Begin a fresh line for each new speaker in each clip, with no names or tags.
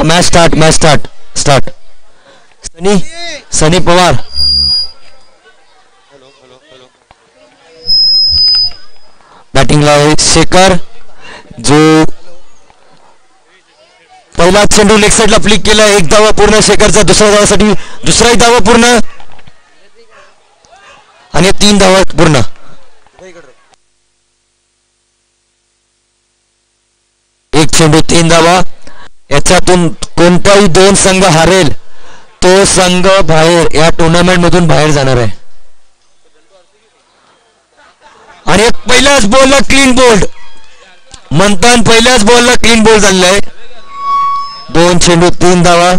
Match start, match start, start. Sunny, Sunny Pawar. बॅटिंगला आहे शेखर, जो पहिला चेंडू लेग साईडला फ्लिक केला. एक धावा पूर्ण शेखरचा. दुसऱ्या धावासाठी दुसराही धावा पूर्ण आणि 3 धावा पूर्ण. एक चेंडू 3 धावा. याच्यातून कोणताही 2 संघ हारेल तो संघ बाहेर, या टुर्नामेंट मधून बाहेर जाणार आहे. आणि पहिल्याच बॉलला क्लीन बोल्ड म्हणतात, पहिल्याच बॉलला क्लीन बोल्ड झालेला आहे. 2 चेंडू 3 धावा.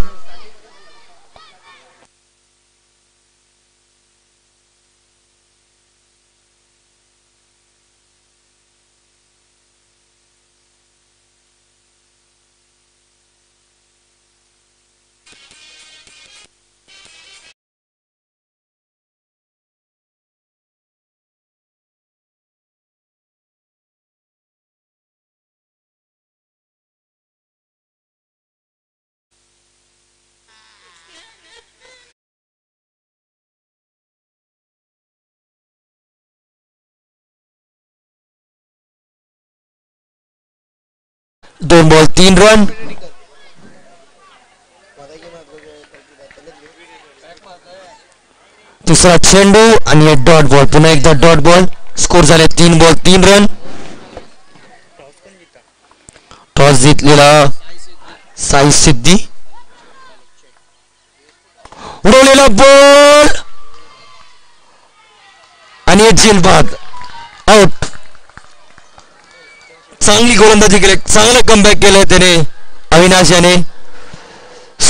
दोन बॉल 3 रन. तिसरा चेंडू आणि डॉट बॉल. पुन्हा एकदा डॉट बॉल. स्कोर झाले 3 बॉल 3 रन. टॉस जिंकलेला साई सिद्धी. उडवलेला बॉल आणि झेलबाद आउट. चांगली गोलंदाजी केली, चांगलं कमबॅक केलंय त्याने अविनाश याने.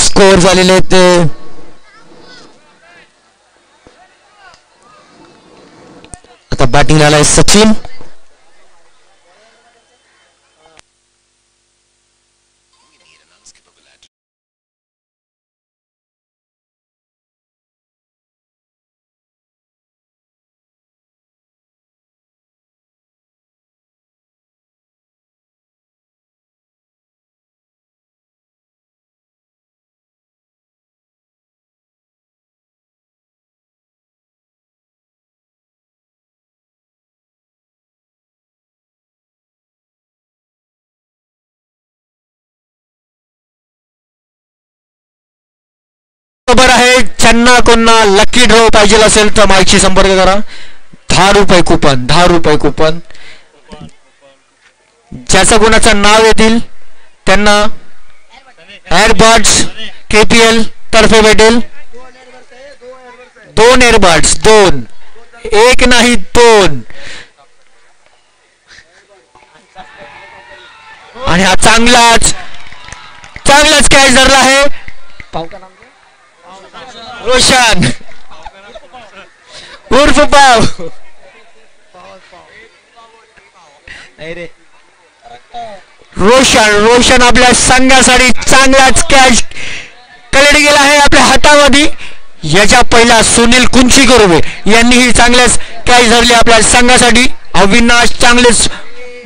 स्कोर झालेले ते आता बॅटिंग आलाय सचिन. बरोबर आहे. चन्ना कोणा लकी ड्रॉ पाहिजे असेल तर माईकशी संपर्क करा. 10 रुपये कुपन, 10 रुपये कुपन. ज्याचं कोणाचं नाव येतील त्यांना एअरबड्स KPL तर्फे भेटेल. 2 एअरबड्स, 2, 1 नाही 2. आणि हा चांगलाच कॅच धरला आहे. रोशन उर्फ पाव. रोशन आपल्या संघासाठी चांगलाच कॅच कलेक्ट गेला आहे आपल्या हातामध्ये. याच्या पहिला सुनील कुंचीकर यांनीही चांगल्याच कॅच धरली आपल्या संघासाठी. अविनाश चांगलेच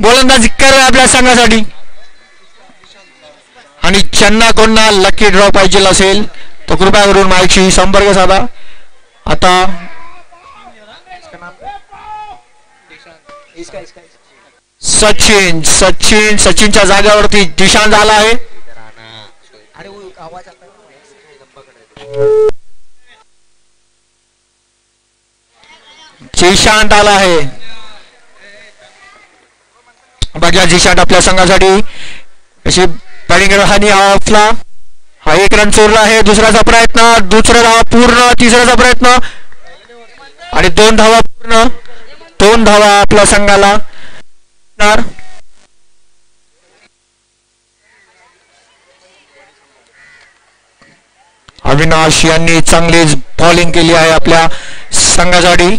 गोलंदाजी करत आपल्या संघासाठी. आणि चन्ना कोणा लकी ड्रॉ पाहिजे असेल तो कृपया करून माझ्याशी संपर्क साधा. आता सचिनच्या जागेवरती दिशांत आला आहे. जिशांत आला आहे. बघा जिशांत आपल्या संघासाठी अशी बॅटिंग आणि ऑफला. हा 1 रन चोरला आहे. दुसऱ्याचा प्रयत्न, दुसरा धावा पूर्ण, तिसऱ्याचा प्रयत्न आणि 2 धावा पूर्ण. 2 धावा आपल्या संघाला. अविनाश यांनी चांगलीच बॉलिंग केली आहे आपल्या संघासाठी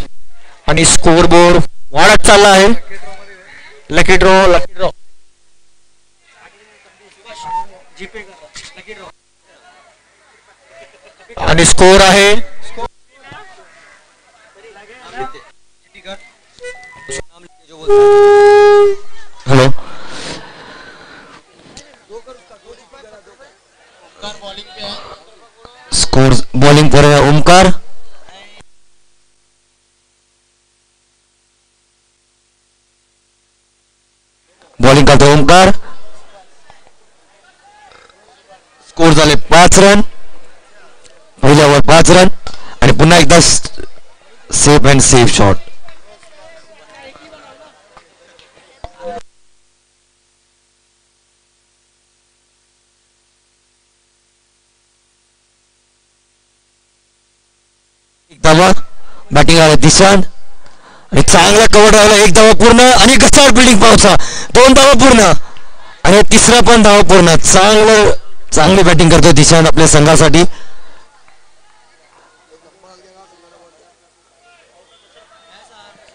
आणि स्कोर बोर्ड वाढत चालला आहे. लकी ड्रॉ आणि स्कोर आहे हॅलो
बॉलिंग पर है ओमकार. बॉलिंग करतो ओमकार. स्कोर झाले 5 रन. पहिल्यावर 5 रन आणि पुन्हा एकदा सेफ अँड सेफ शॉट. एक धावा बॅटिंग आला दिशांत आणि चांगला कव्हर राहिला. एक धावा पूर्ण आणि गचाड बिल्डिंग पावसा 2 धावा पूर्ण आणि तिसरा पण धावा पूर्ण. चांगली बॅटिंग करतो दिशांत आपल्या संघासाठी.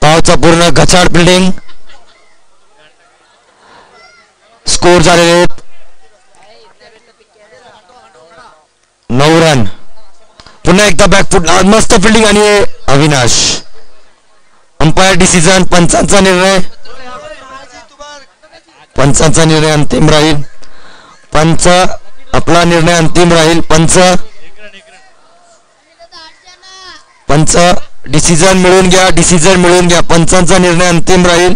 पावचा पूर्ण गचाड बिल्डिंग. स्कोर झालेले 9 रन. पुन्हा एकदा बॅकफुट मस्त फिल्डिंग आणि अविनाश. अंपायर डिसिजन पंचांचा निर्णय अंतिम राहील. पंच आपला निर्णय अंतिम राहील. पंच डिसिजन मिळून घ्या. पंचांचा निर्णय अंतिम राहील.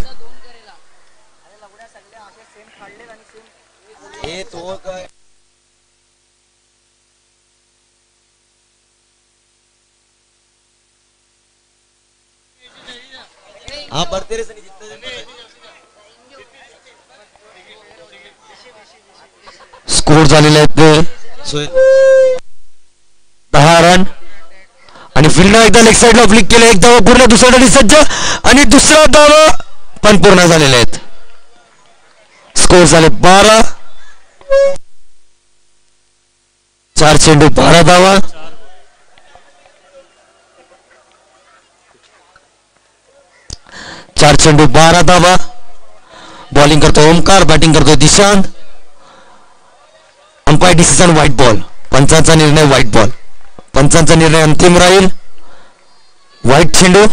स्कोर झालेले आहेत ते 10 रन आणि फिल्डर एकदा लेग साईडला फ्लिक केलं. एक धावा पूर्ण. दुसरा डावी सज्ज आणि दुसरा धावा पण पूर्ण झालेले आहेत. स्कोर झाले 12. 4 चेंडू 12 धावा. बॉलिंग करतो ओमकार. बॅटिंग करतो Dishant. Umpire decision white ball. पंचांचा निर्णय व्हाईट बॉल. पंचांचा निर्णय अंतिम राहील. व्हाईट चेंडू.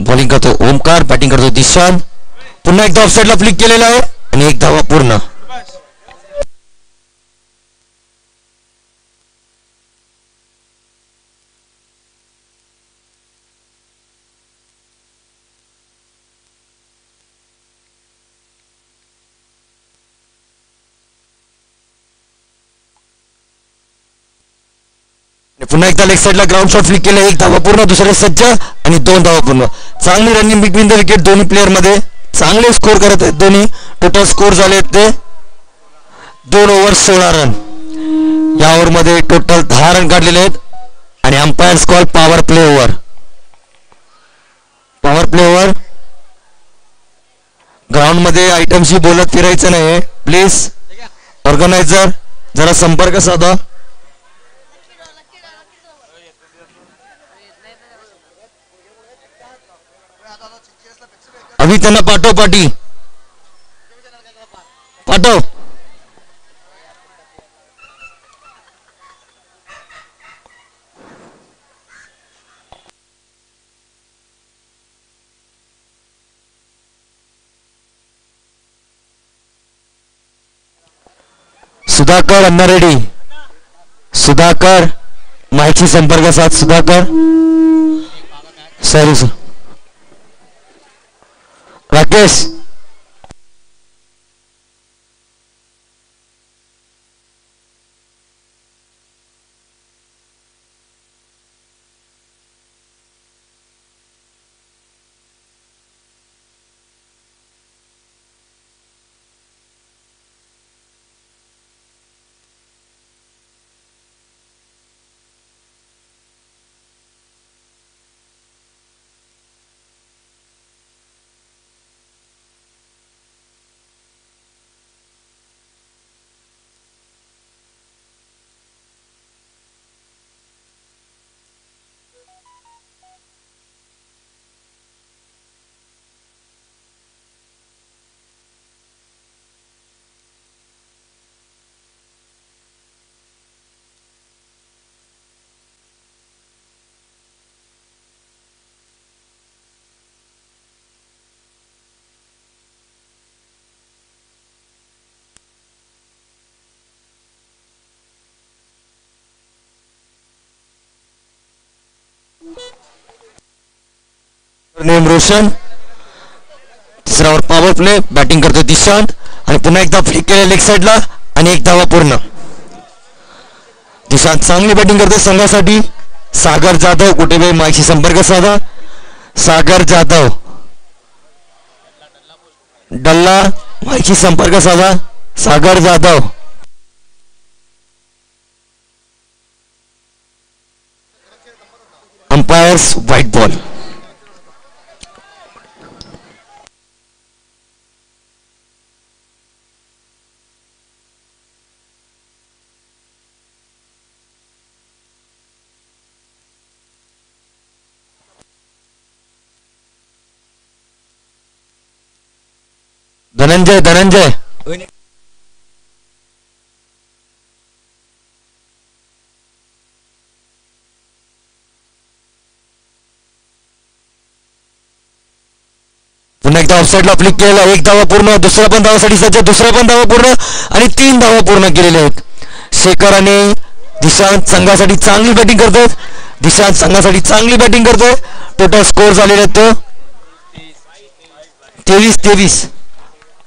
बॉलिंग करतो ओमकार. बॅटिंग करतो दिशांत. पुन्हा एकदा ऑफसाईडला फ्लिक केलेला आहे आणि एक धावा पूर्ण. पुन्हा एकदा लेग साईडला ग्राउंड शॉट फ्लिक केलं. एक धावा पूर्ण. दुसरे सज्ज आणि 2 धावा पूर्ण. चांगली रनिंग बिटवीन द विकेट दोन्ही प्लेअर मध्ये. चांगले स्कोर करत आहेत दोन्ही. टोटल स्कोर झाले ते 2 ओव्हर 16 रन. या ओव्हर मध्ये टोटल 10 रन काढलेले आहेत आणि umpires call power play over. Ground मध्ये आयटमशी बोलत फिरायचं नाही प्लीज. ऑर्गनायझर जरा संपर्क साधा. अभी त्यांना पाठव. सुधाकर अण्णा रेड्डी. सुधाकर माहिती संपर्क साध. Sudhakar sorry sir. Rakesh name Roshan. तिसऱ्यावर पॉवर प्ले. बॅटिंग करतोय दिशांत आणि पुन्हा एकदा फ्लिक केलं लेग साईडला आणि एक धावा पूर्ण. दिशांत चांगली बॅटिंग करतोय संघासाठी. सागर जाधव कुठे वेळ माईशी संपर्क साधा. सागर जाधव डल्ला माईशी संपर्क साधा. Sagar Jadhav umpires white ball. Dhananjay Dhananjay पुन्हा एकदा ऑफसाईडला फ्लिक केलेला. एक धावा पूर्ण. दुसरा पण धावासाठी सज्ज. दुसरा पण धावा पूर्ण आणि 3 धावा पूर्ण केलेल्या आहेत. शेखर आणि दिशांत संघासाठी चांगली बॅटिंग करतात. दिशांत संघासाठी चांगली बॅटिंग करतोय. टोटल स्कोर झालेले आहेत तो 23-23.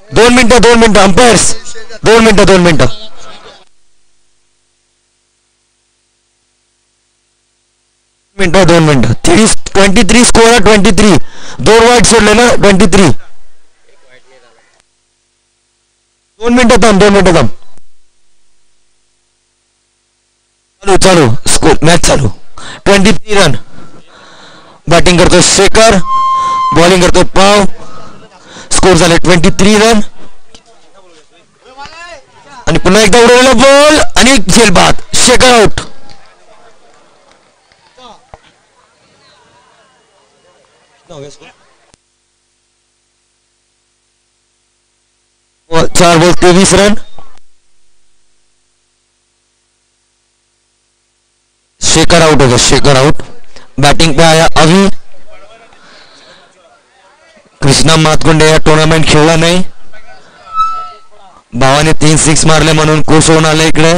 2 मिनिटं अंपायर्स 2 मिनिटं 2 मिनिटं. मिनिटं 2 मिनिटं. 23 स्कोर आहे. 23 2 वाईट सोडले ना. 23 2 मिनिटं थांब. 2 मिनिटं थांब. चालू चालू स्कोर मॅच चालू. 23 रन. बॅटिंग करतोय शेखर. बॉलिंग करतोय पाव. स्कोर झाले 23 रन. आणि पुन्हा एकदा उडवलेला बॉल आणि झेलबाद. शेखर आउट. चार बॉल 23 रन. शेखर आउट हो गया. शेखर आउट. बैटिंग पे आया अभी. कृष्णा मातकुंडे या टूर्नामेंट खेळला नाही. भावाने 3 6 मारले म्हणून खुश होऊन आले इकडे.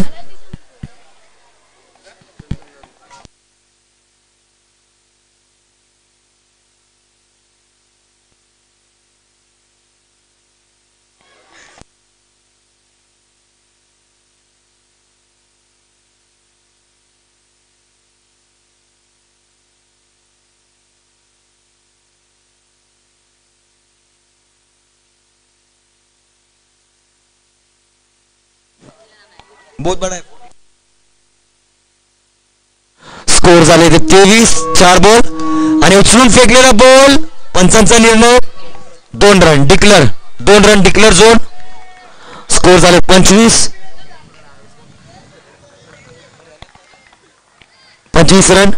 बहुत बड़ा है. स्कोर झाले 23. 4 बॉल आणि उचलून फेकलेला बॉल. पंचांचा निर्णय 2 run declare. 2 run declare zone. Score झाले 25 रन.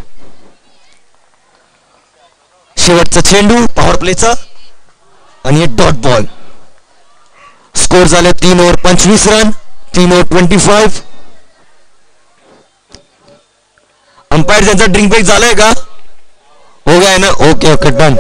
शेवटचा चेंडू पॉवर प्लेचा आणि डॉट बॉल. स्कोर झाले 3 ओव्हर 25 रन. 3 ओव्हर 25. अंपायर त्यांचा ड्रिंक ब्रेक झालाय का? हो गया है ना. Okay okay done.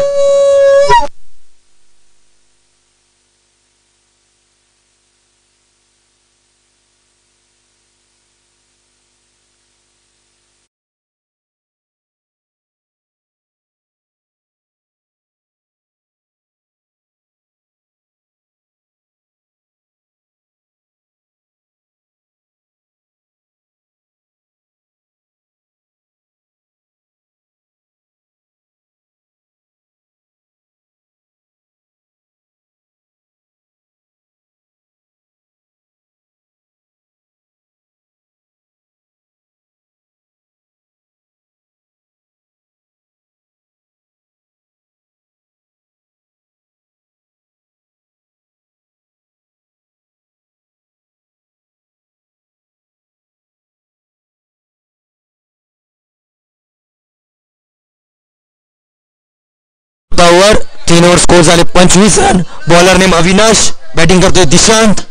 Over 3 over score झाले 25 run. Bowler name Avinash. Batting करतोय दिशांत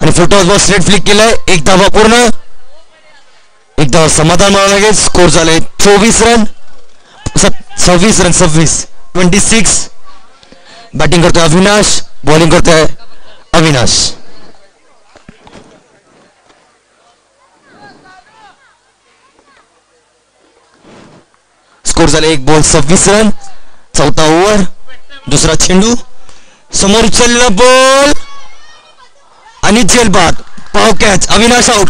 आणि फुटबॉल बॉल स्ट्रेट फ्लिक केलाय. एक धावा पूर्ण. एक धावा समाधान मानावं लागेल. स्कोर झाले 24 रन. 26 रन. 26 बॅटिंग करतोय अविनाश. बॉलिंग करतोय अविनाश. स्कोर झाले 1 बॉल 26 रन. दुसरा चेंडू समोर उचललेला बॉल आणि जेलबाद पाव कॅच अविनाश आउट.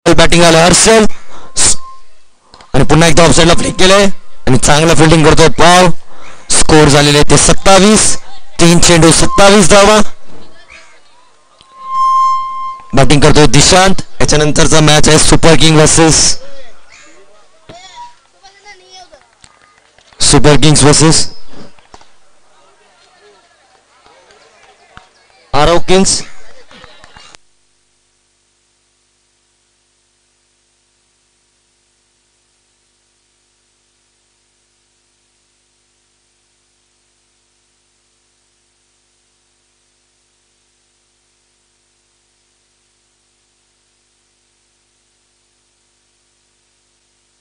बॅटिंग आलं हर्षल आणि पुन्हा एकदा ऑफसाईडला फ्लिक केलंय आणि चांगलं फिल्डिंग करतोय पाव. स्कोर झालेले ते 27. 3 चेंडू 27 धावा. बॅटिंग करतोय दिशांत. याच्यानंतरचा मॅच आहे super Kings versus Aarav Kings.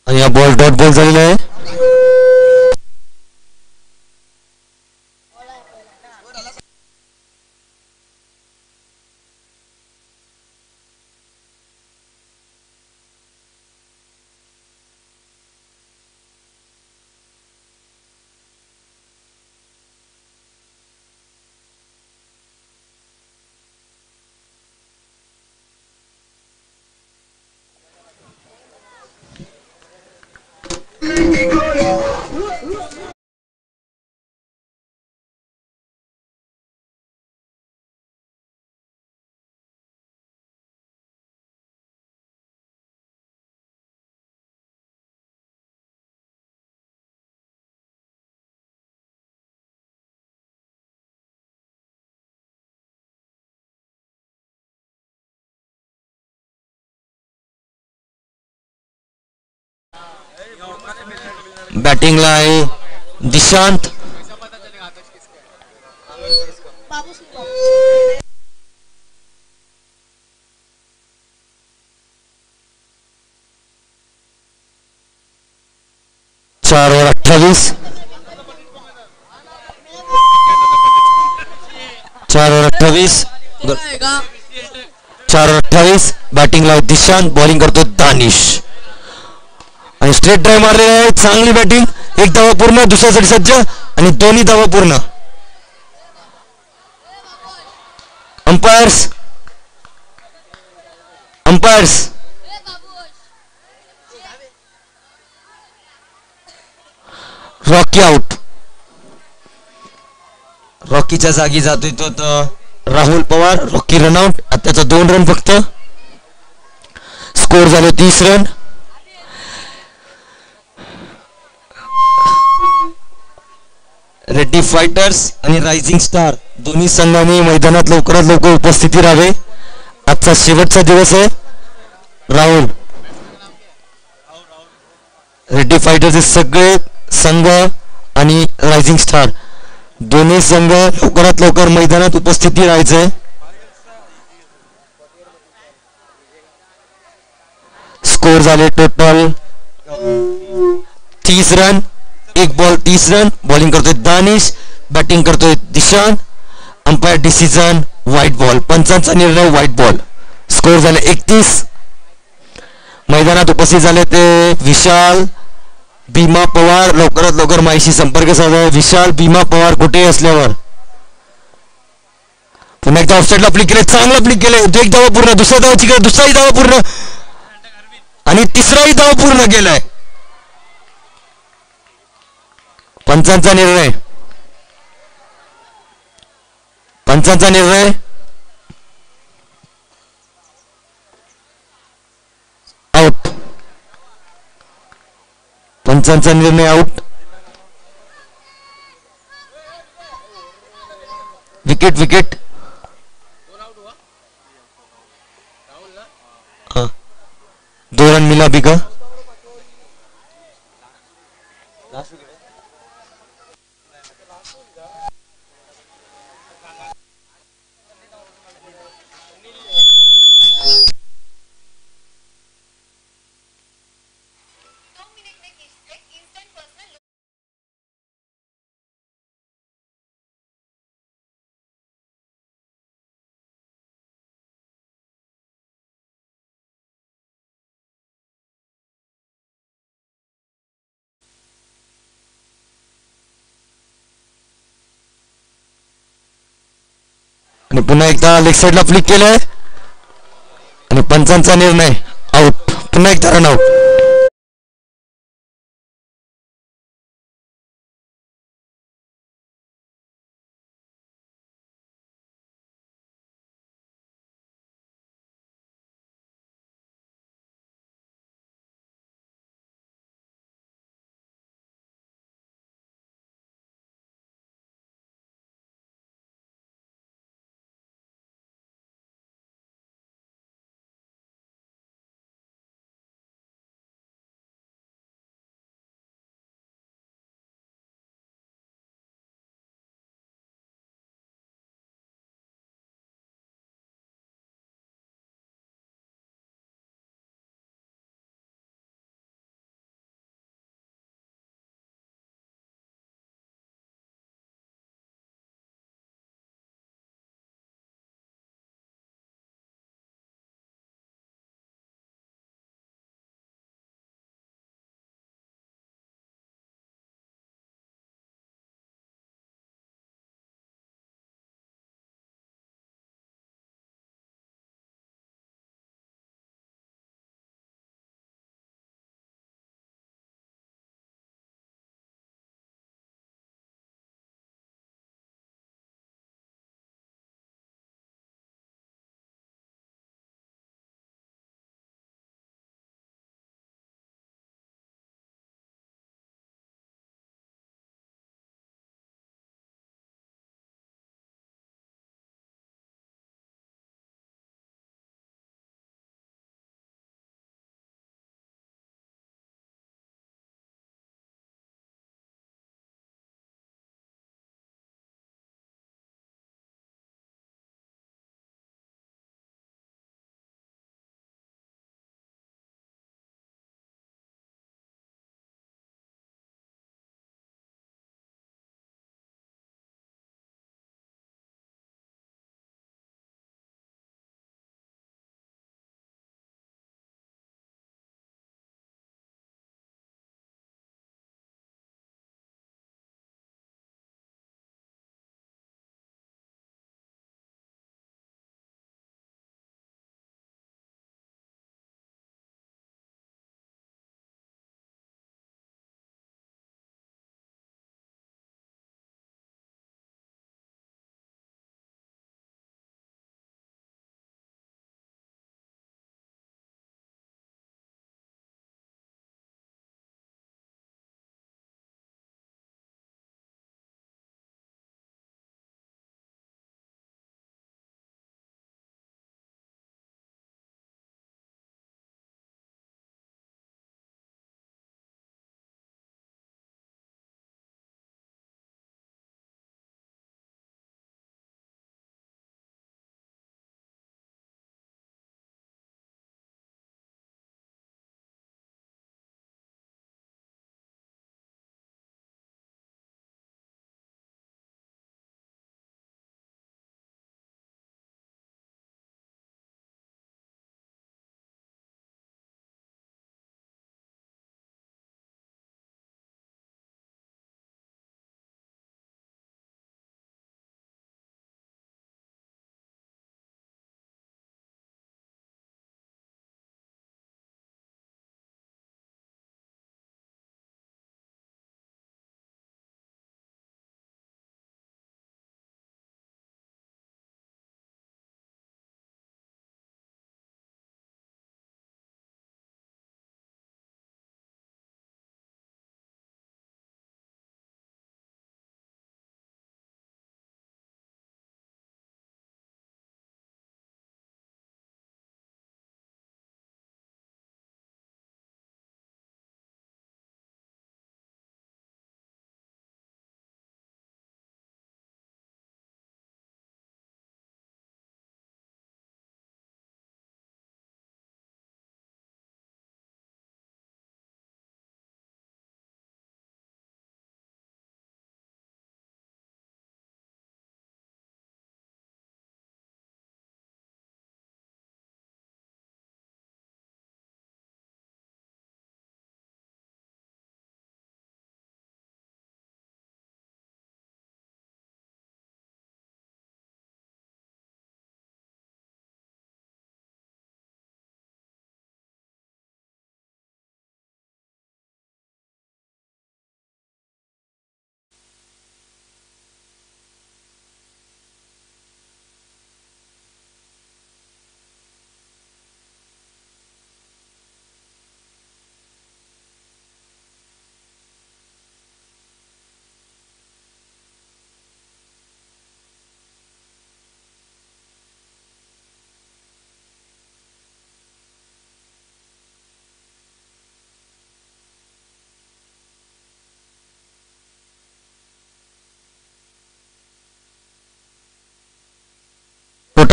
आणि हा बॉल डॉट बॉल झालेला आहे. बॅटिंगला आहे दिशांत. चार ओव्हर 28. 4 ओव्हर 28. बॅटिंगला दिशांत. बॉलिंग करतो दानिश आणि स्ट्रेट ड्राईव्ह मारलेला आहे. चांगली बॅटिंग. 1 धावा पूर्ण. दुसऱ्यासाठी सज्ज आणि 2 धावा पूर्ण. Umpires Rocky out. रॉकीच्या जागी जातोय तो राहुल पवार. Rocky run out. त्याचा 2 रन फक्त. स्कोर झाले 30 रन. रेड्डी फायटर्स आणि रायझिंग स्टार दोन्ही संघांनी मैदानात लवकरात लवकर उपस्थिती राहावे. आजचा शेवटचा दिवस आहे. राहुल रेड्डी फायटर्सचे सगळे संघ आणि रायझिंग स्टार दोन्ही संघ लवकरात लवकर मैदानात उपस्थिती राहायचंय. स्कोर झाले total 30 run. 1 ball 30 run. Bowling करतोय दानिश. बॅटिंग करतोय Dishant. Umpire decision white ball. पंचांचा निर्णय व्हाईट बॉल. स्कोर झाले 31. मैदानात उपस्थित झाले ते विशाल भीमा पवार. लवकरात लवकर माहिती संपर्क साधा. विशाल भीमा पवार कुठे असल्यावर. पुन्हा एकदा ऑफसाईडला फ्लिक केले. चांगला फ्लिक केले. 1 धावा पूर्ण. दुसऱ्या धावाची केली. दुसराही धावा पूर्ण आणि तिसराही धावा पूर्ण केलाय. पंचांचा निर्णय आउट. पंचांचा निर्णय आउट. Wicket wicket. 2 रन मिला अभी का. आणि पुन्हा एकदा लेग साईडला फ्लिक केलंय आणि पंचांचा निर्णय आउट. पुन्हा एकदा रन आउट.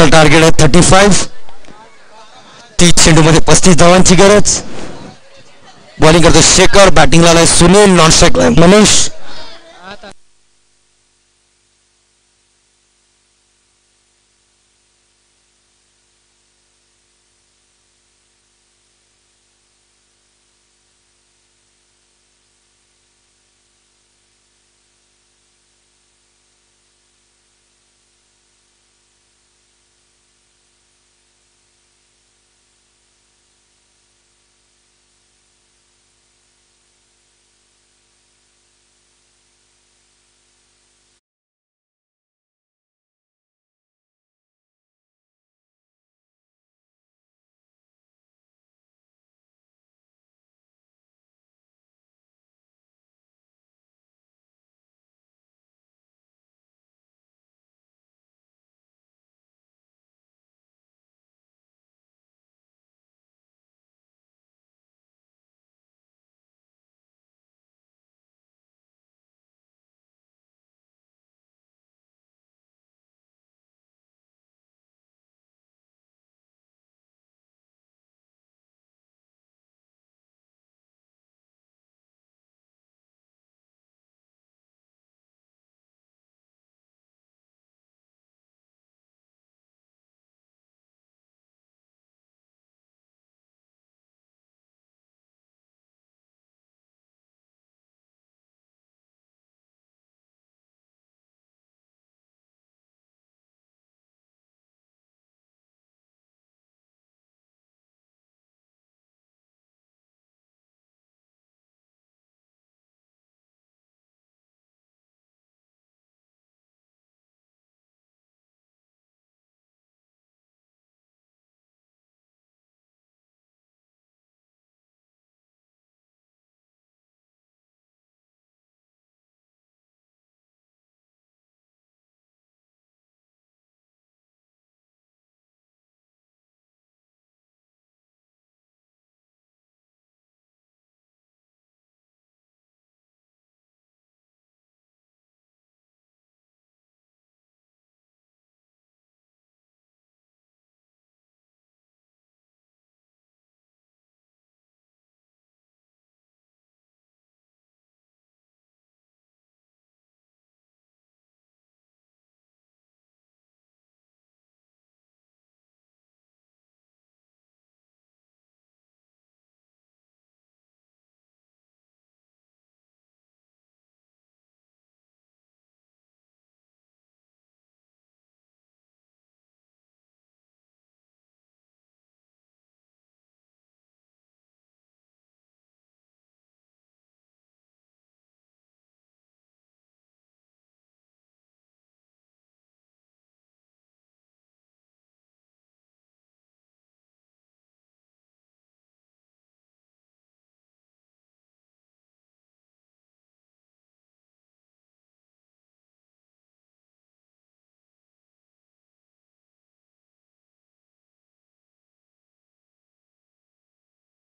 टोटल टार्गेट आहे 35. 30 चेंडूमध्ये 35 धावांची गरज. बॉलिंग करतो शेखर, बॅटिंगला आलाय सुनील, नॉन स्ट्राईकला मनीष.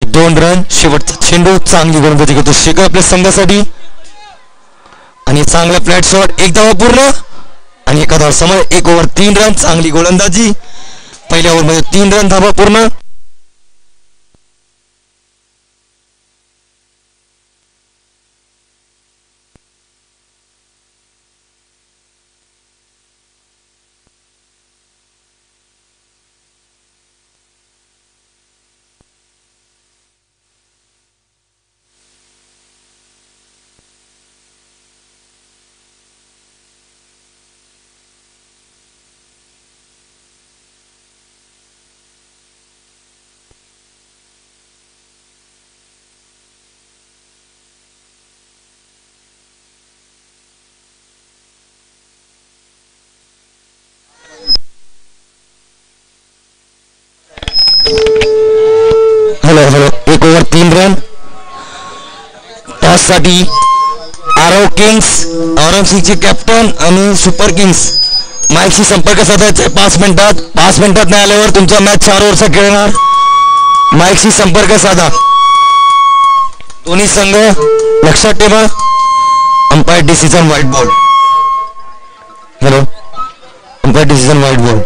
दोन रन. शेवटचा चेंडू, चांगली गोलंदाजी करतो शेखर आपल्या संघासाठी आणि चांगला फ्लॅट शॉट. एक धावा पूर्ण आणि एका धावा समोर. 1 ओव्हर 3 रन. चांगली गोलंदाजी. पहिल्या ओव्हरमध्ये 3 रन, धावा पूर्ण. Hello hello. 1 over 3 run. Toss साठी आरव किंग्स, औरंगसिंगचे कॅप्टन आणि सुपर किंग्स माईकशी संपर्क साधायचा 5 मिनिटात. 5 मिनिटात नाही आल्यावर तुमचा मॅच 4 ओव्हरचा खेळणार. माईकशी संपर्क साधा. दोन्ही संघ लक्षात ठेवा. Umpire decision white ball. Hello. Umpire decision white ball.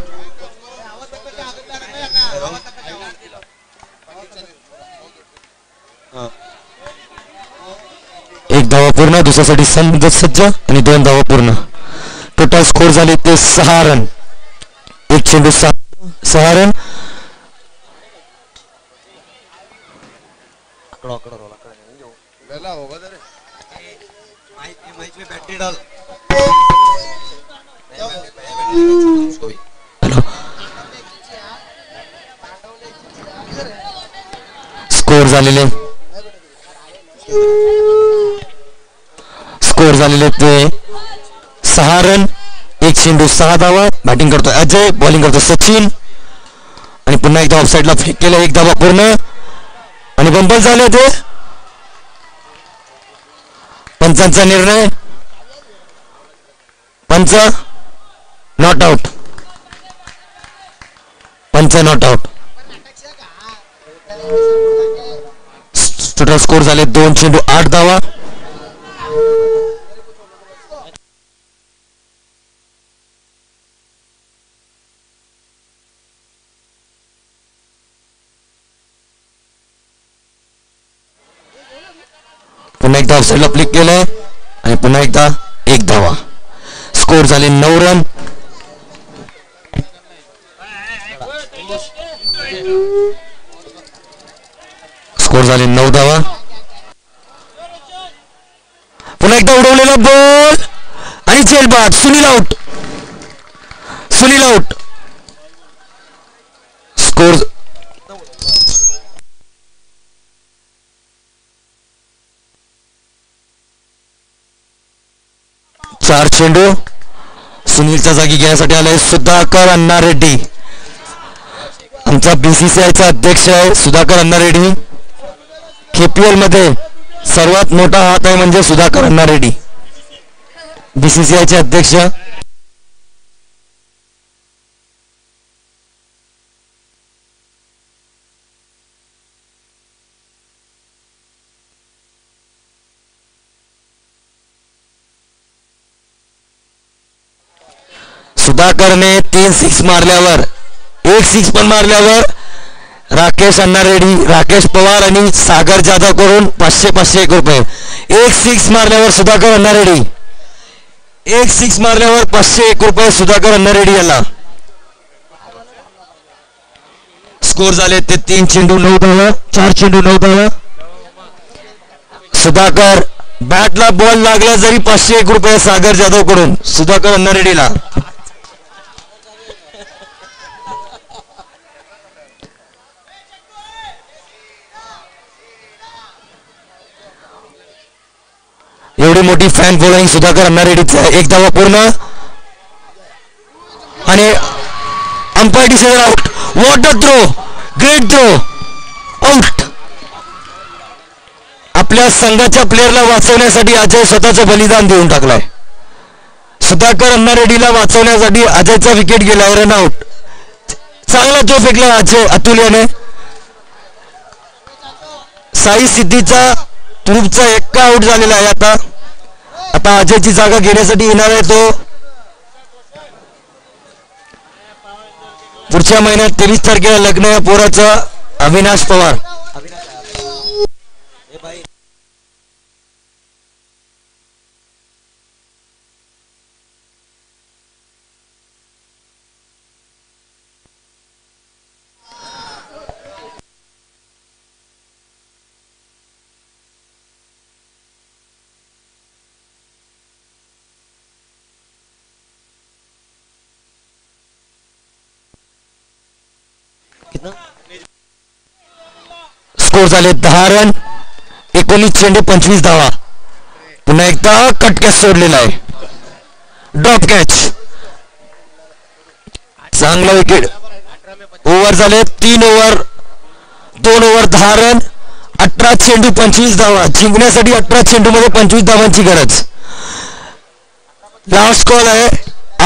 पूर्ण, दुसऱ्यासाठी सज्ज आणि 2 धावा पूर्ण. टोटल स्कोर झाले ते 6 रन. एक चेंडू 6 रन. स्कोर झालेले ते 6 रन. एक चेंडू 6 धावा. बॅटिंग करतोय अजय, बॉलिंग करतोय सचिन आणि पुन्हा एकदा ऑफसाईडला फ्लिक केलं. 1 धावा पूर्ण आणि बंबल झाले ते. पंचांचा निर्णय, पंच नॉट आउट. टोटल स्कोर झाले 2 चेंडू 8 धावा. पुन्हा एकदा ऑफसाईडला क्लिक केलंय आणि पुन्हा एकदा 1 धावा. स्कोर झाले 9 रन. स्कोर झाले 9 धावा. पुन्हा एकदा उडवलेला बॉल आणि झेलबाद. सुनील आउट. स्कोर 4 चेंडू. सुनीलच्या जागी घेण्यासाठी आलाय सुधाकर अण्णा रेड्डी. आमचा बीसीसीआयचा अध्यक्ष आहे सुधाकर अण्णा रेड्डी. केपीएल मध्ये सर्वात मोठा हात आहे म्हणजे सुधाकर अण्णा रेड्डी, बीसीसीआयचे अध्यक्ष. सुधाकरने 3 सिक्स मारल्यावर, 1 सिक्स पण मारल्यावर राकेश अण्णा रेड्डी, राकेश पवार आणि सागर जाधव करून 500-500 रुपये. 1 सिक्स मारल्यावर सुधाकर अण्णा रेड्डी, 1 सिक्स मारल्यावर 501 रुपये सुधाकर अण्णा रेड्डी याला. स्कोर झाले ते 3 चेंडू 9 धावा, 4 चेंडू 9 धावा. सुधाकर बॅटला बॉल लागला जरी 501 रुपये सागर जाधव कडून सुधाकर अण्णा रेड्डीला. एवढी मोठी फॅन फॉलोइंग सुधाकर अण्णा रेड्डीचा. 1 धावा पूर्ण आणि umpire decision out. What a throw, great throw, out. आपल्या संघाच्या प्लेअरला वाचवण्यासाठी अजय स्वतःचं बलिदान देऊन टाकलाय. सुधाकर अण्णा रेड्डीला वाचवण्यासाठी अजयचा विकेट गेला, रन आउट. चांगला जो फेकला अजय अतुल याने. साई सिद्धीचा तुरुपचा 1 आउट झालेला आहे. आता अजयची जागा घेण्यासाठी येणार आहे तो पुढच्या महिन्यात 23 तारखेला लग्न या पोराचा अविनाश पवार. स्कोर झाले 10 रन, 19 चेंडू 25 धावा. पुन्हा एकदा कट कॅच सोडलेला आहे, ड्रॉप कॅच. चांगला विकेट. ओव्हर झाले 3 ओव्हर, 2 ओव्हर 10 रन, 18 चेंडू 25 धावा. जिंकण्यासाठी 18 चेंडू मध्ये 25 धावांची गरज. लास्ट कॉल आहे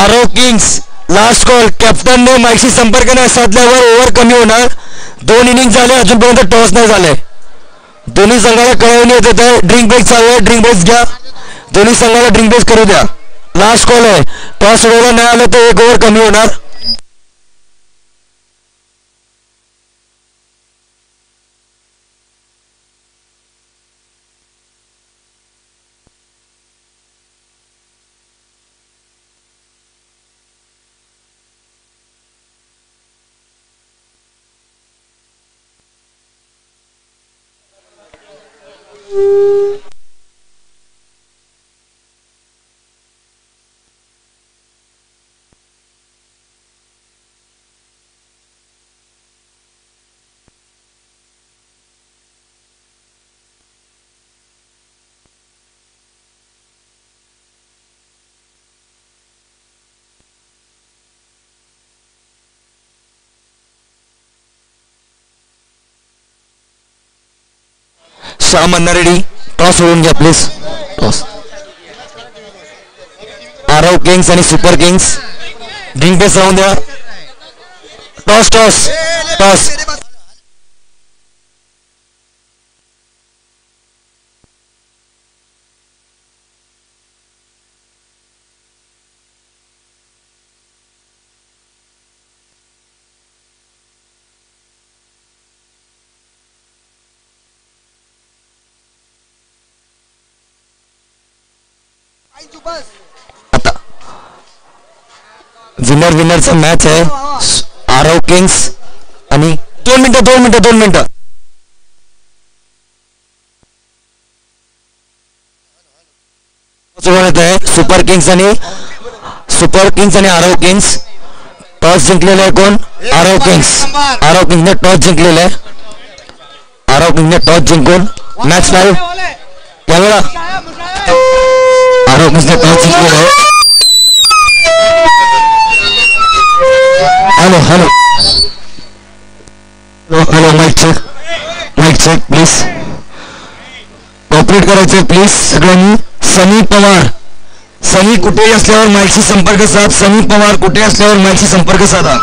आरव किंग्स. Last call. कॅप्टनने माईशी संपर्क नाही साधल्यावर ओव्हर कमी होणार. 2 इनिंग झाले, अजूनपर्यंत टॉस नाही झाले. दोन्ही संघाला कळवणी येत आहे. ड्रिंक ब्रेक चालू आहे, ड्रिंक ब्रेक घ्या. दोन्ही संघाला ड्रिंक ब्रेक करू द्या. लास्ट कॉल आहे. टॉस उडवला नाही आलं तर 1 ओव्हर कमी होणार. श्याम अन्ना रेडी. टॉस होऊन घ्या प्लीज. टॉस. आरव किंग्स आणि सुपर किंग्स ड्रिंक बेस राहून द्या. Toss toss toss. आता विनरचा मॅच आहे. आरव किंग्स आणि 2 मिनिटं. सुपर किंग्स आणि आरव किंग्स. टॉस जिंकलेला आहे कोण? आरव किंग्सने टॉस जिंकलेला आहे. आरव किंग्सने टॉस जिंकून मॅच लाईव्ह यावेळेला आरव किंग्सने टॉस जिंकलेला आहे. Hello mike check please. Cooperate करायचं प्लीज सगळ्यांनी. सनी कुठेही असल्यावर माईकशी संपर्क साध. सनी पवार कुठे असल्यावर माईकशी संपर्क साधा.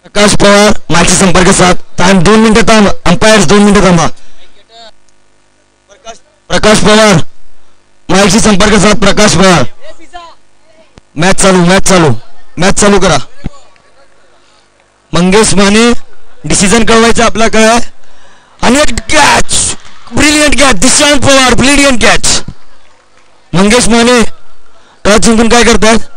प्रकाश पवार माईकशी संपर्क साध. टाइम 2 मिनिटं थांब. अंपायर्स 2 मिनिटं थांबा. प्रकाश पवार माईकशी संपर्क साध. प्रकाश पवार. मॅच चालू करा. मंगेश माने डिसिजन कळवायचं आपला काय. आणि catch. Brilliant catch. Dishant Pawar brilliant catch. Mangesh Mane toss जिंकून काय करतात.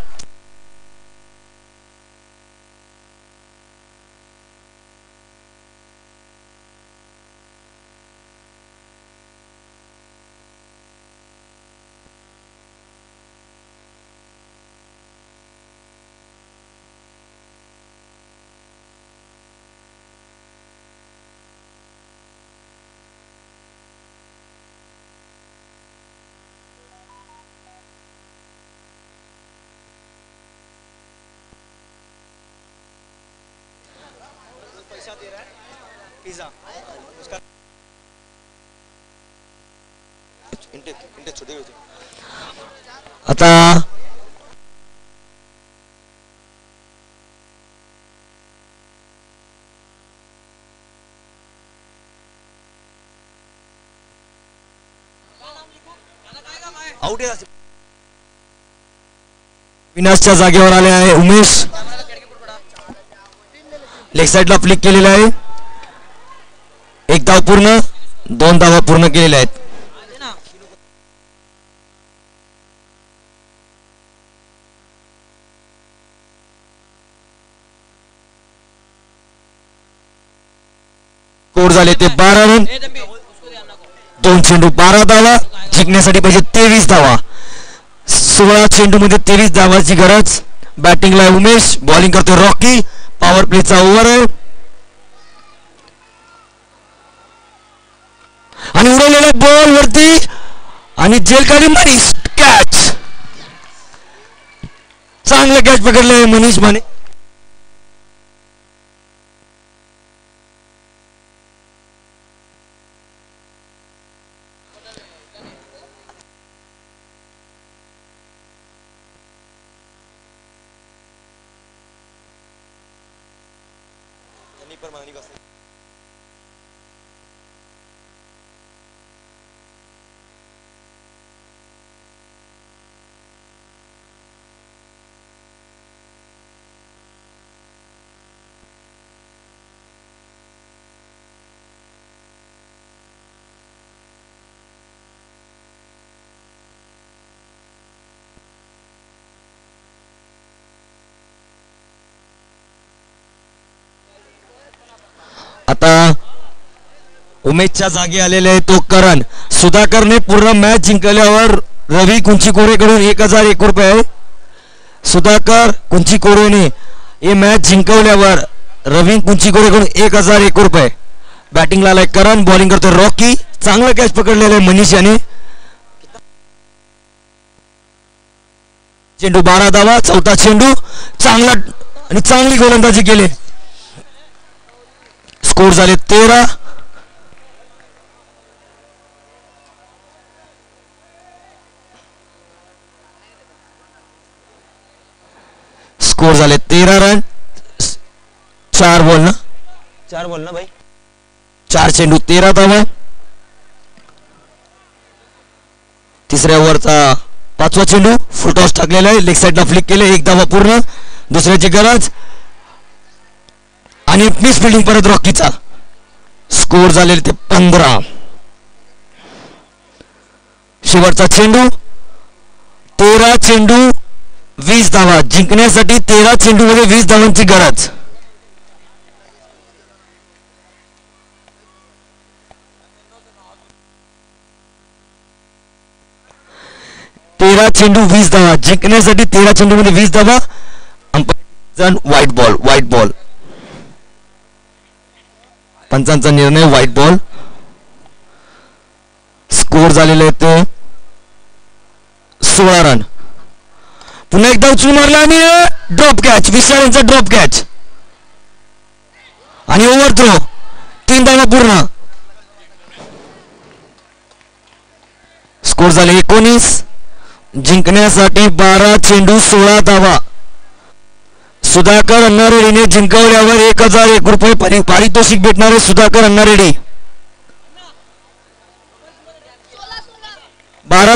आता विनाशच्या जागेवर आले आहे उमेश. लेग साइडला फ्लिक केलेला आहे. 1 धाव पूर्ण. 2 धावा पूर्ण केलेल्या आहेत. स्कोर झाले ते 12 रन. 2 चेंडू 12 धावा. जिंकण्यासाठी पाहिजे 23 धावा. 16 चेंडू मध्ये 23 धावाची गरज. बॅटिंगला उमेश. बॉलिंग करतोय रॉकी. पॉवर प्लेचा ओव्हर आहे. आणि उडवलेला बॉल वरती आणि जेलखाली मनीष. कॅच. चांगलं कॅच पकडलंय मनीष माने. आता उमेशच्या जागी आलेले आहे तो करण. सुधाकरने पूर्ण मॅच जिंकल्यावर रवी कुंचीकोरेकडून 1001 रुपये. सुधाकर कुंचीकोरेने हे मॅच जिंकवल्यावर रवी कुंचीकोरेकडून 1001 रुपये. बॅटिंगला आलाय करण, बॉलिंग करतोय रॉकी. चांगला कॅच पकडलेला आहे मनीष याने. चेंडू 12 धावा, चौथा चेंडू. चांगला आणि चांगली गोलंदाजी केली. स्कोर झाले 13. स्कोर झाले 13 रन. 4 बॉल ना भाई, 4 चेंडू 13 धावा. तिसऱ्या ओव्हरचा 5वा चेंडू फुल टॉस टाकलेला आहे. लेग साईडला फ्लिक केले, 1 धावा पूर्ण. दुसऱ्याची गरज आणि मिस फिल्डिंग परत रॉकीचा. स्कोर झालेले ते 15. शेवटचा चेंडू 13 चेंडू 20 धावा. जिंकण्यासाठी 13 चेंडू मध्ये 20 धावांची गरज. चेंडू 20 धावा. जिंकण्यासाठी 13 चेंडू मध्ये 20 धावा. White ball. पंचांचा निर्णय व्हाईट बॉल. स्कोर झालेले आहेत 16 रन. पुन्हा एकदा उचलून मारला आणि ड्रॉप कॅच. विशाल यांचा ड्रॉप कॅच आणि ओव्हर थ्रो. 3 धावा पूर्ण. स्कोर झाले 19. जिंकण्यासाठी 12 चेंडू 16 धावा. सुधाकर अण्णारेड्डीने जिंकवल्यावर 1001 रुपये पारितोषिक भेटणारे सुधाकर अण्णारेड्डी. 12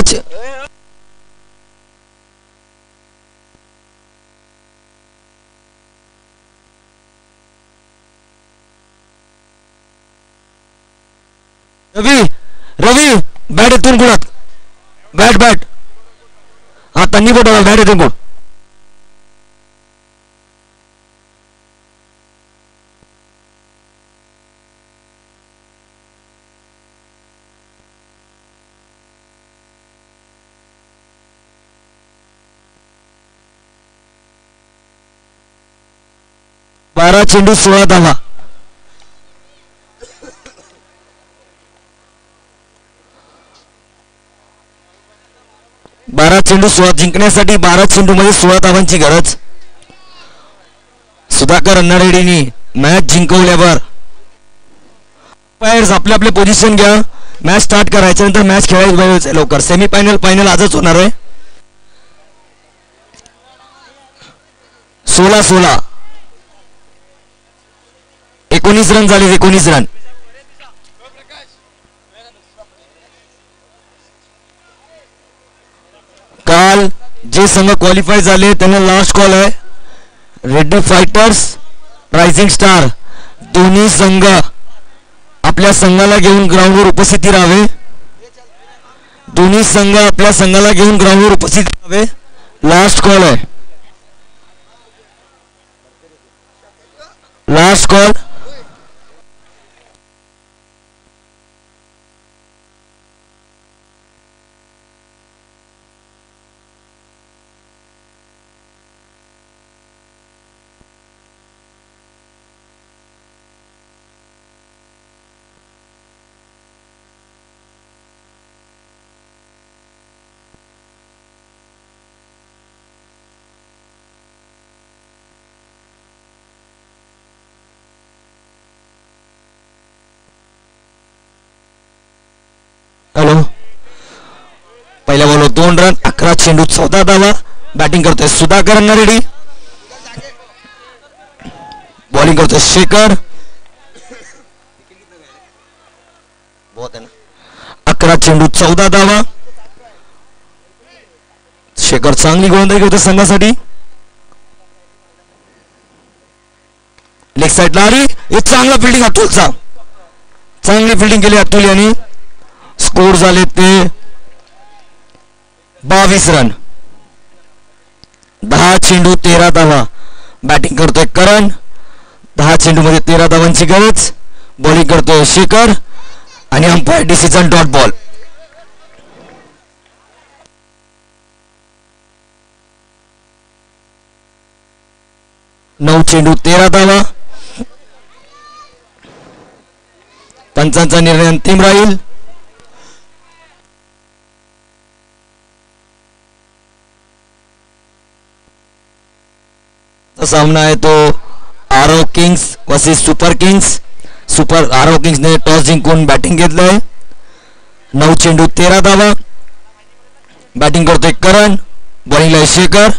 रवी बॅट येथून गुळात. बॅट हा त्यांनी बोट बॅट येथून गुळ. बारा चेंडू 16 धावा. जिंकण्यासाठी 12 चेंडू मध्ये 16 धावांची गरज. सुधाकर अण्णारेड्डींनी मॅच जिंकवल्यावर प्लेयर्स आपले आपले पोझिशन घ्या. मॅच स्टार्ट करायच्या नंतर मॅच खेळायची लवकर. सेमीफायनल फायनल आजच होणार आहे. 16 19 रन झाले. 19 रन. काल जे संघ क्वालिफाय झाले त्यांना लास्ट कॉल आहे. रेड्डी फायटर्स, रायझिंग स्टार दोन्ही संघ आपल्या संघाला घेऊन ग्राउंडवर उपस्थिती राहावे. दोन्ही संघ आपल्या संघाला घेऊन ग्राउंडवर उपस्थित राहावे. लास्ट कॉल आहे. Last call. हॅलो. पहिल्या बॉलवर 2 रन. 11 चेंडू 14 धावा. बॅटिंग करतोय सुधाकर अण्णारेड्डी. बॉलिंग करतोय शेखर. 11 चेंडू 14 धावा. शेखर चांगली गोलंदाजी करतोय संघासाठी. लेग साईडला आली. एक चांगला फिल्डिंग अतुलचा. चांगली फिल्डिंग केली अतुल यांनी. स्कोर झाले ते 22 रन. 10 चेंडू 13 धावा. बॅटिंग करतोय करण. 10 चेंडू मध्ये 13 धावांची गरज. बॉलिंग करतोय शेखर आणि अंपायर डिसिजन डॉट बॉल. नऊ चेंडू 13 धावा. पंचांचा निर्णय अंतिम राहील. सामना आहे तो Aarav Kings versus Super Kings. आरव किंग्सने टॉस जिंकून बॅटिंग घेतलंय. 9 चेंडू 13 धावा. बॅटिंग करतोय करण, बॉलिंगला शेखर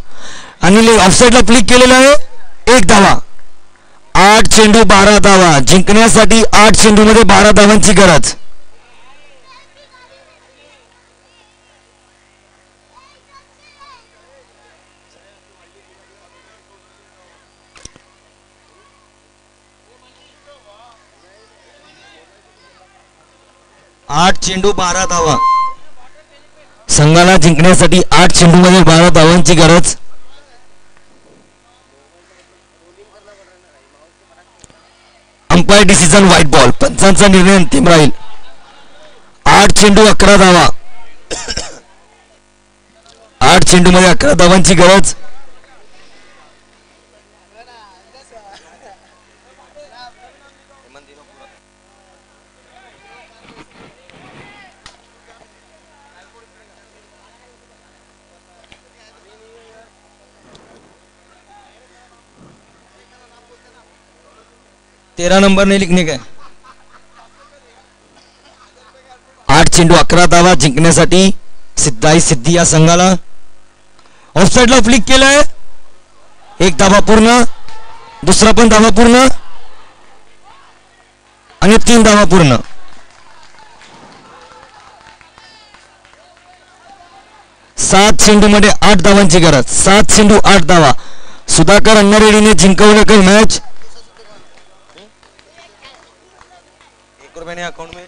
आणि ऑफसाईडला फ्लिक केलेला आहे. 1 धावा. 8 चेंडू 12 धावा. जिंकण्यासाठी 8 चेंडू मध्ये 12 धावांची गरज. आठ चेंडू 12 धावा. संघाला जिंकण्यासाठी 8 चेंडू मध्ये 12 धावांची गरज. Umpire decision white ball. पंचांचा निर्णय अंतिम राहील. 8 चेंडू 11 धावा. 8 चेंडू मध्ये 11 धावांची गरज. तेरा नंबर नहीं लिखने का. 8 चेंडू 11 धावा. जिंकण्यासाठी सिद्धी या संघाला. ऑफसाईडला फ्लिक केलाय. 1 धावा पूर्ण. दुसरा पण धावा पूर्ण आणि 3 धावा पूर्ण. सात चेंडू मध्ये 8 धावांची गरज. 7 चेंडू 8 धावा. सुधाकर अन्नारेड्डीने जिंकवलं काही मॅच. मैंने अकाउंट में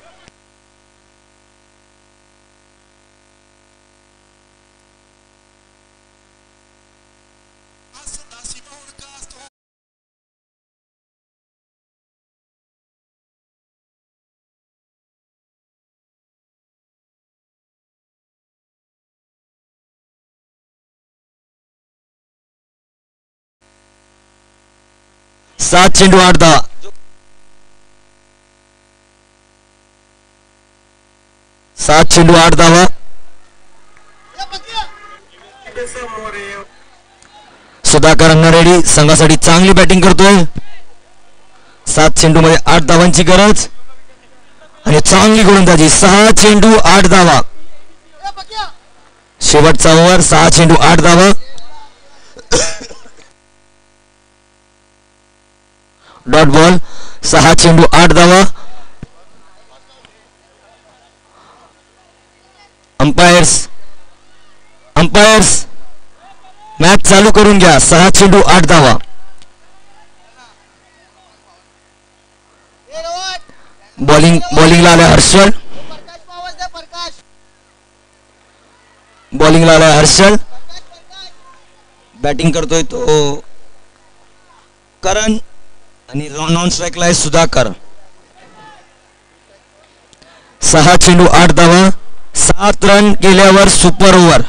सात चेंडू 8 धावा. 7 चेंडू 8 धावा. सुधाकर अन्नारेड्डी संघासाठी चांगली बॅटिंग करतोय. 7 चेंडू मध्ये 8 धावांची गरज आणि चांगली गोलंदाजी. 6 चेंडू 8 धावा. शेवटचा ओव्हर. 6 चेंडू 8 धावा. Dot ball. 6 चेंडू 8 धावा. अंपायर्स मॅच चालू करून घ्या. 6 चेंडू 8 धावा. बॉलिंगला आलाय हर्षल. बॅटिंग करतोय तो करण आणि नॉन स्ट्राईकला आहे सुधाकर. 6 चेंडू 8 धावा. 7 रन केल्यावर सुपर ओव्हर.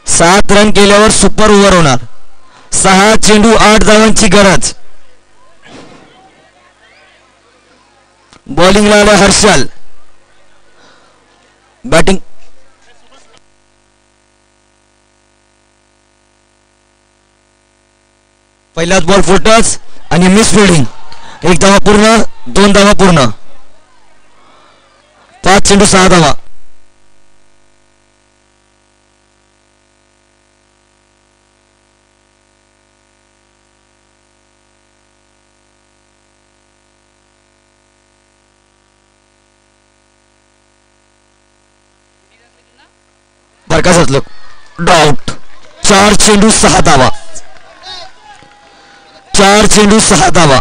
7 रन केल्यावर सुपर ओव्हर होणार. 6 चेंडू 8 धावांची गरज. बॉलिंगला आला हर्षल. बॅटिंग पहिलाच बॉल फुटच आणि मिस फिल्डिंग. 1 धावा पूर्ण. 2 धावा पूर्ण. 5 चेंडू 6 धावा. बरकासातलं डाऊट. 4 चेंडू 6 धावा. 4 चेंडू 6 धावा.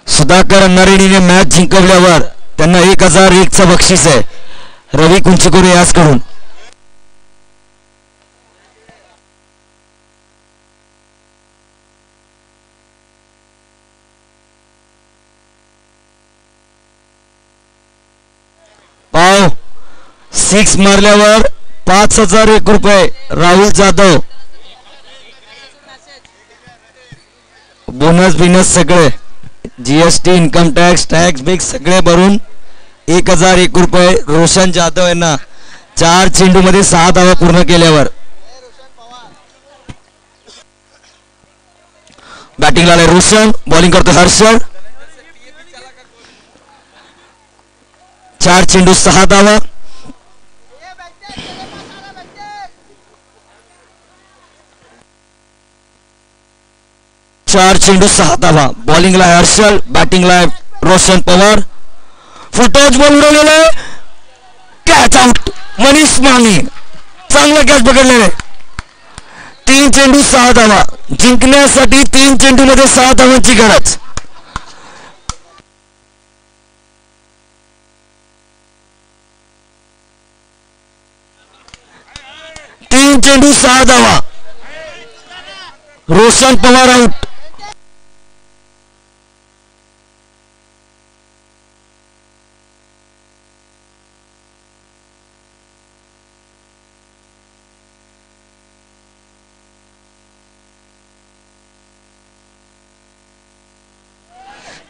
सुधाकर अन्नारेड्डीने मॅच जिंकवल्यावर त्यांना 1001चं बक्षीस आहे रवी कुंचकुरे यासकडून. पाव 6 मारल्यावर 5,001 रुपये राहुल जाधव. बोनस बिनस सगळे जीएसटी इन्कम टॅक्स बिग सगळे भरून 1,001 रुपये रोशन जाधव यांना 4 चेंडू मध्ये 6 धावा पूर्ण केल्यावर. बॅटिंगला आलाय रोशन, बॉलिंग करतो हर्षल. 4 चेंडू 6 धावा. चार चेंडू 6 धावा. बॉलिंगला हर्षल, बॅटिंगला रोशन पवार. फुटॉच बॉल उडवलेला आहे, कॅच आउट. मनीष माने चांगला कॅच पकडलेला. 3 चेंडू 6 धावा. जिंकण्यासाठी 3 चेंडू मध्ये 6 धावांची गरज. तीन चेंडू 6 धावा. रोशन पवार आउट.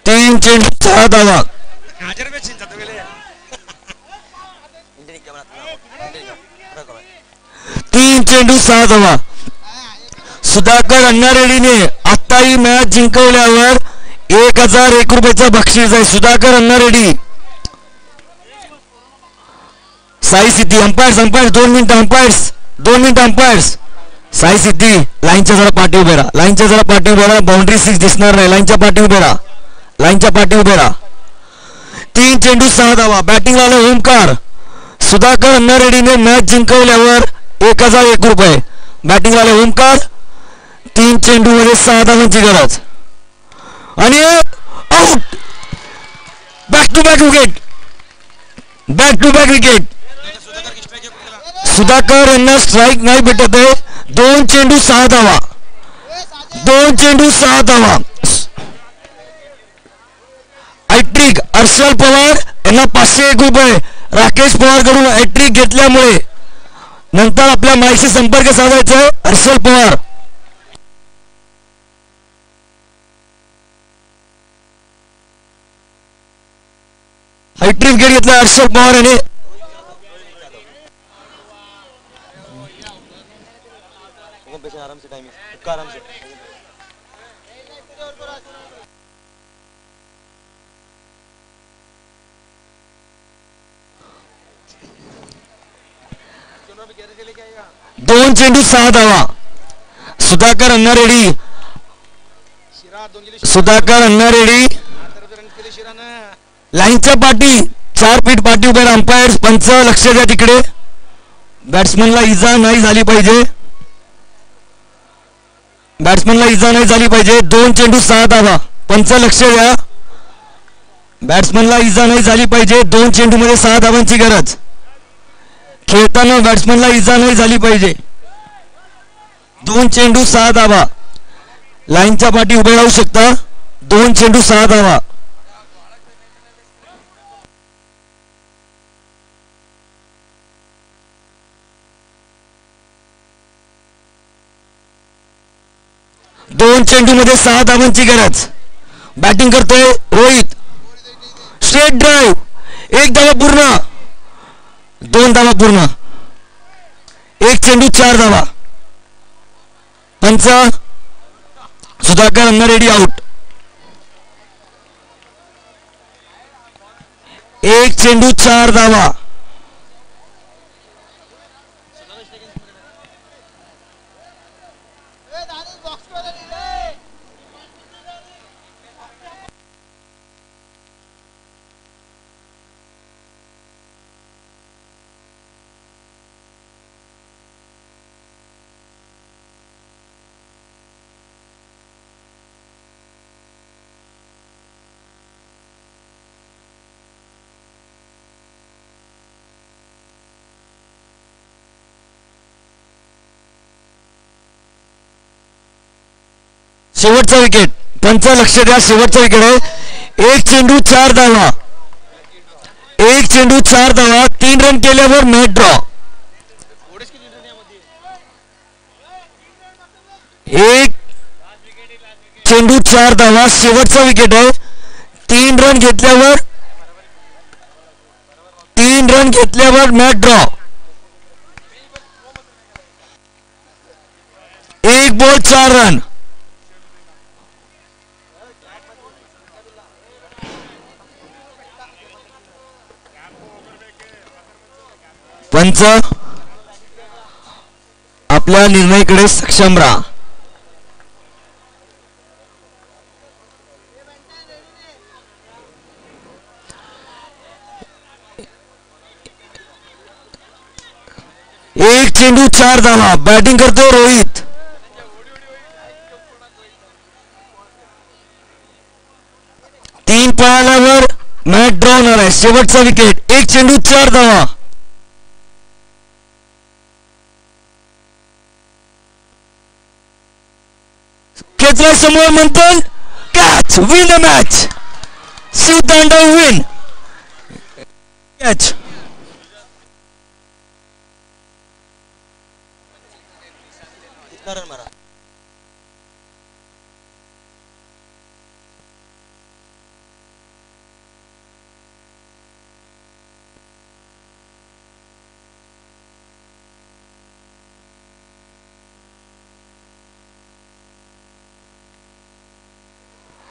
तीन चेंडू 6 धावा. तीन चेंडू 6 धावा. सुधाकर अण्णारेड्डीने आता ही मॅच जिंकवल्यावर 1,001 रुपयाचा बक्षीस आहे. सुधाकर अण्णारेड्डी. साई सिद्धी अंपायर्स 2 मिनिटं अंपायर्स. साई सिद्धी लाईनच्या जरा पाठी उभे राहा. बाउंड्री 6 दिसणार नाही. लाईनच्या पाठी उभे राहा. 3 चेंडू 6 धावा. बॅटिंग आलं ओमकार. सुधाकर अण्णारेड्डीने मॅच जिंकवल्यावर 1,001 रुपये. बॅटिंग आलं ओमकार. 3 चेंडू मध्ये 6 धावांची गरज आणि out. Back to back wicket. Sudhakar यांना स्ट्राईक नाही भेटत आहे. 2 चेंडू 6 धावा. हॅट्रिक हर्षल पवार यांना 501 रुपये. राकेश पवार कडून हॅट्रिक घेतल्यामुळे नंतर आपल्या माईशी संपर्क साधायचा आहे. हर्षल पवार. हॅट्रिक विकेट घेतला हर्षल पवार याने. दोन चेंडू 6 धावा. सुधाकर अण्णारेड्डी लाईनच्या पाठी 4 फीट पाठी उभे. अंपायर पंच लक्ष द्या तिकडे. बॅट्समनला इजा नाही झाली पाहिजे. 2 चेंडू 6 धावा. पंच लक्ष द्या. बॅट्समनला इजा नाही झाली पाहिजे. 2 चेंडू मध्ये 6 धावांची गरज. खेळताना बॅट्समनला इजा नाही झाली पाहिजे. 2 चेंडू 6 धावा. लाईनच्या पाठी उभे राहू शकता. 2 चेंडू 6 धावा. दोन चेंडू मध्ये 6 धावांची गरज. बॅटिंग करतोय रोहित. Straight drive. 1 धावा पूर्ण. 2 धावा पूर्ण. 1 चेंडू 4 धावा. पंच सुधाकर अण्णारेड्डी आउट. 1 चेंडू 4 धावा. शेवटचा विकेट. पंच लक्ष द्या. शेवटचा विकेट आहे. 1 चेंडू 4 धावा. एक चेंडू 4 धावा, 3 रन केल्यावर मॅच ड्रॉ. एक चेंडू 4 धावा, शेवटचा विकेट आहे. 3 रन घेतल्यावर मॅच ड्रॉ. एक बॉल 4 रन. पंच आपल्या निर्णयाकडे सक्षम राहा. एक चेंडू 4 धावा, बॅटिंग करतोय रोहित. तीन पळाल्यावर मॅच ड्रॉ होणार आहे. शेवटचा विकेट. एक चेंडू 4 धावा. खेचला समोर Manthan. Catch. Win the match. Shivtandav win catch.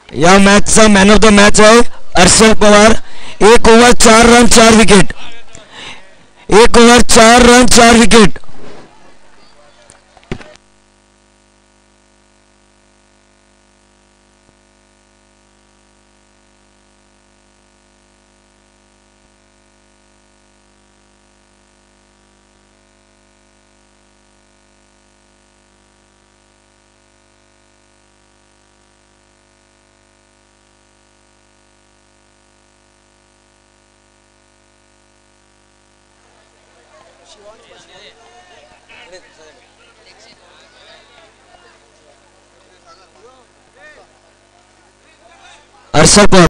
या मॅचचा मॅन ऑफ द मॅच आहे Harshal Pawar. 1 over 4 run 4 wicket. 1 over 4 run 4 wicket. Harshal Pawar